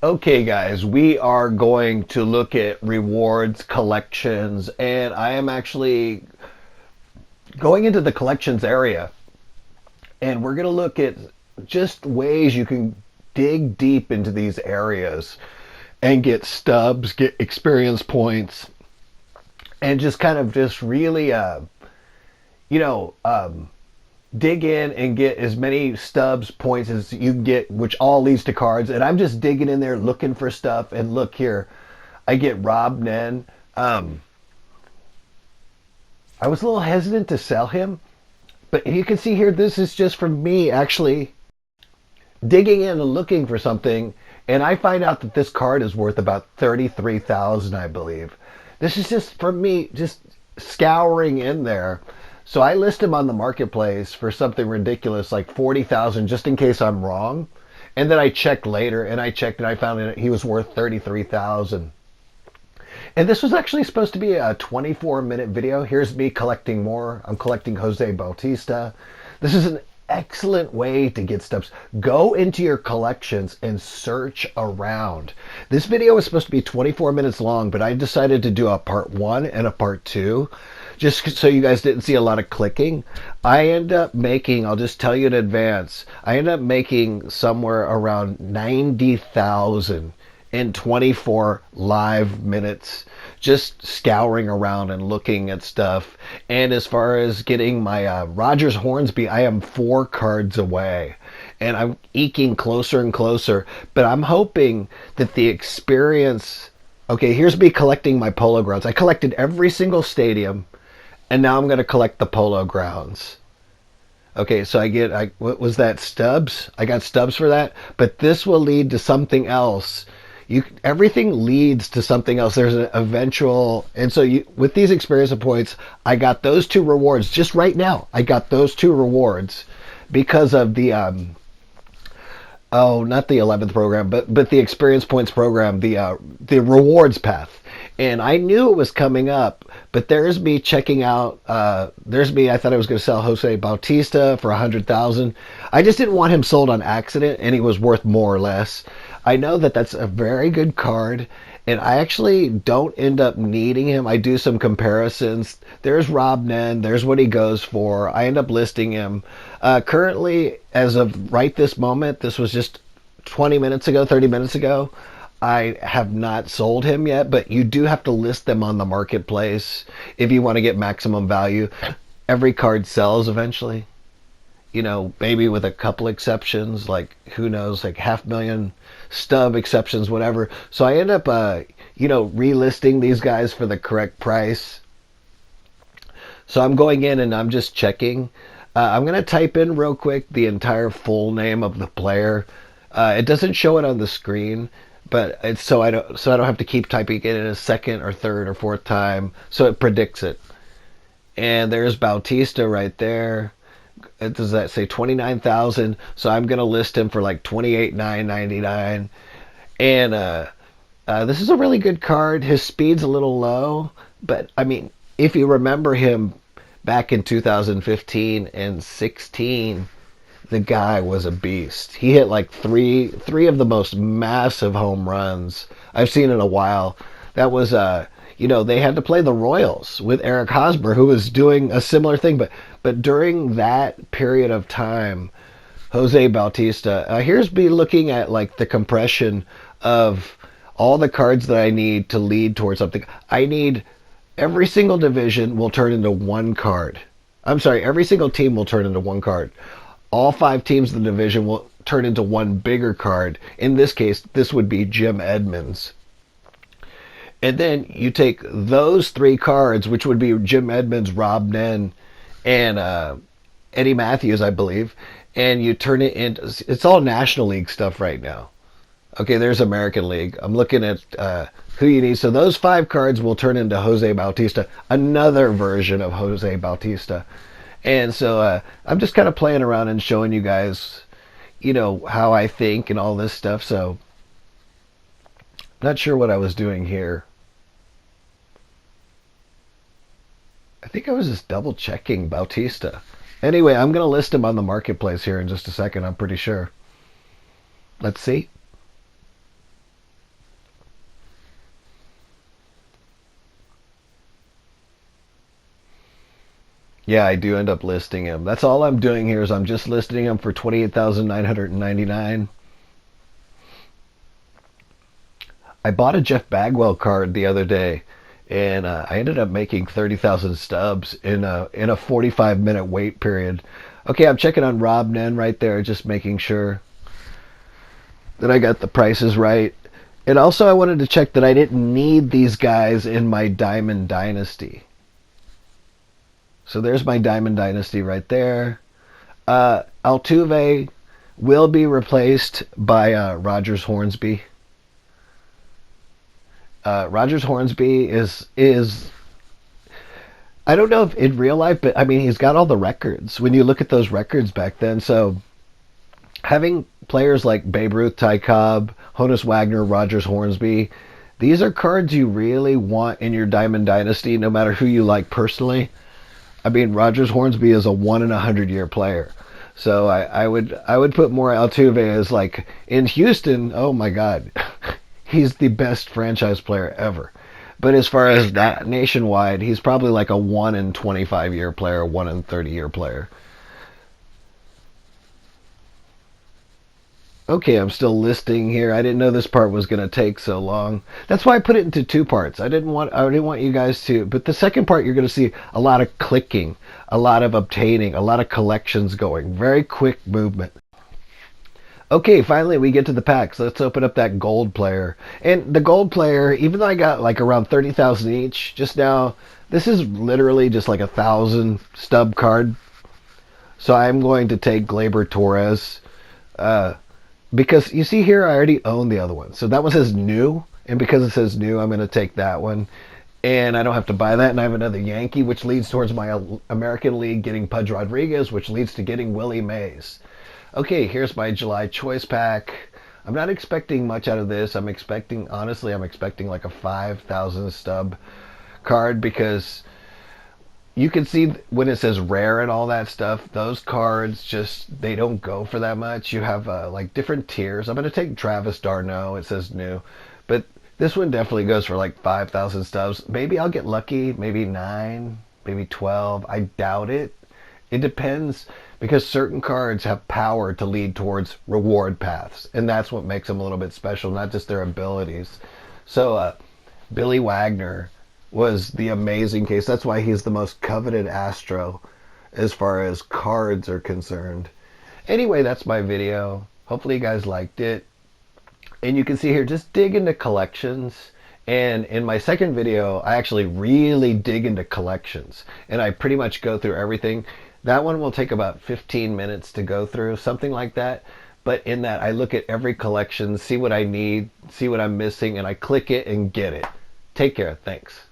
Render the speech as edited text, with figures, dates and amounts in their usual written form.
Okay, guys, we are going to look at rewards collections, and I am actually going into the collections area, and we're going to look at just ways you can dig deep into these areas and get stubs, get experience points, and just kind of just really, you know, um, dig in and get as many stubs points as you can get, which all leads to cards. And I'm just digging in there looking for stuff. And look here, I get Rob Nen. I was a little hesitant to sell him, but you can see here, this is just from me actually digging in and looking for something. And I find out that this card is worth about 33,000, I believe. This is just from me, just scouring in there. So I list him on the marketplace for something ridiculous like 40,000 just in case I'm wrong. And then I checked later and I checked and I found that he was worth 33,000. And this was actually supposed to be a 24-minute video. Here's me collecting more. I'm collecting Jose Bautista. This is an excellent way to get stuff. Go into your collections and search around. This video was supposed to be 24 minutes long, but I decided to do a part 1 and a part 2 just so you guys didn't see a lot of clicking. I end up making, I'll just tell you in advance, I end up making somewhere around 90,000 in 24 live minutes just scouring around and looking at stuff. And as far as getting my Rogers Hornsby, I am 4 cards away and I'm eking closer and closer, but I'm hoping that the experience. Okay, here's me collecting my Polo Grounds. I collected every single stadium and now I'm going to collect the Polo Grounds. Okay, so what was that, stubs? I got stubs for that, but this will lead to something else. Everything leads to something else. There's an eventual, and so with these experience points, I got those 2 rewards just right now. I got those 2 rewards because of the not the 11th program, but the experience points program, the rewards path. And I knew it was coming up, but there's me checking out. There's me. I thought I was going to sell Jose Bautista for 100,000. I just didn't want him sold on accident, and he was worth more or less. I know that that's a very good card, and I actually don't end up needing him. I do some comparisons. There's Rob Nen. There's what he goes for. I end up listing him. Currently, as of right this moment, this was just 20 minutes ago, 30 minutes ago, I have not sold him yet, but you do have to list them on the marketplace if you want to get maximum value. Every card sells eventually. Maybe with a couple exceptions, like who knows, like 500,000 stub exceptions, whatever. So I end up, relisting these guys for the correct price. So I'm going in and I'm just checking. I'm going to type in real quick the entire full name of the player. It doesn't show it on the screen, but it's so I don't have to keep typing it in a second or third or fourth time. So it predicts it. And there's Bautista right there. Does that say 29,000? So I'm gonna list him for like 28,999. And this is a really good card. His speed's a little low, but I mean, if you remember him back in 2015 and 16, the guy was a beast. He hit like three of the most massive home runs I've seen in a while. That was they had to play the Royals with Eric Hosmer, who was doing a similar thing. But during that period of time, Jose Bautista, here's me looking at like the compression of all the cards that I need to lead towards something. I need every single division will turn into 1 card. I'm sorry, every single team will turn into 1 card. All 5 teams in the division will turn into 1 bigger card. In this case, this would be Jim Edmonds. And then you take those 3 cards, which would be Jim Edmonds, Rob Nen, and Eddie Matthews, I believe, and you turn it into, it's all National League stuff right now. Okay, there's American League. I'm looking at who you need. So those 5 cards will turn into Jose Bautista, another version of Jose Bautista. And so I'm just kind of playing around and showing you guys, how I think and all this stuff. So not sure what I was doing here. I think I was just double checking Bautista. Anyway, I'm going to list him on the marketplace here in just a second, I'm pretty sure. Let's see. Yeah, I do end up listing him. That's all I'm doing here is I'm just listing him for 28,999. I bought a Jeff Bagwell card the other day, and I ended up making 30,000 stubs in a 45-minute wait period. Okay, I'm checking on Rob Nen right there, just making sure that I got the prices right. And also, I wanted to check that I didn't need these guys in my Diamond Dynasty. So there's my Diamond Dynasty right there. Altuve will be replaced by Rogers Hornsby. Rogers Hornsby is I don't know if in real life, but I mean he's got all the records. When you look at those records back then, so having players like Babe Ruth, Ty Cobb, Honus Wagner, Rogers Hornsby, these are cards you really want in your Diamond Dynasty, no matter who you like personally. I mean, Rogers Hornsby is a 1 in 100 year player. So I would put more Altuve as like in Houston. Oh my God, he's the best franchise player ever. But as far as that nationwide, he's probably like a 1 in 25 year player, 1 in 30 year player. Okay, I'm still listing here. I didn't know this part was going to take so long. That's why I put it into two parts. I didn't want you guys to, but the second part you're going to see a lot of clicking, a lot of obtaining, a lot of collections going. Very quick movement. Okay, finally we get to the packs. Let's open up that gold player. And the gold player, even though I got like around 30,000 each just now, this is literally just like 1,000 stub card. So I'm going to take Gleyber Torres. Uh, because you see here, I already own the other one. So that one says new. And because it says new, I'm going to take that one. And I don't have to buy that. And I have another Yankee, which leads towards my American League getting Pudge Rodriguez, which leads to getting Willie Mays. Okay, here's my July choice pack. I'm not expecting much out of this. Honestly, I'm expecting like a 5,000 stub card because you can see when it says rare and all that stuff, those cards just, they don't go for that much. You have like different tiers. I'm going to take Travis d'Arnaud. It says new. But this one definitely goes for like 5,000 stubs. Maybe I'll get lucky. Maybe 9, maybe 12. I doubt it. It depends because certain cards have power to lead towards reward paths, and that's what makes them a little bit special, not just their abilities. So Billy Wagner was the amazing case. That's why he's the most coveted Astro as far as cards are concerned. Anyway, that's my video. Hopefully you guys liked it. And you can see here, just dig into collections. And in my second video, I actually really dig into collections. And I pretty much go through everything. That one will take about 15 minutes to go through, something like that. But in that, I look at every collection, see what I need, see what I'm missing, and I click it and get it. Take care. Thanks.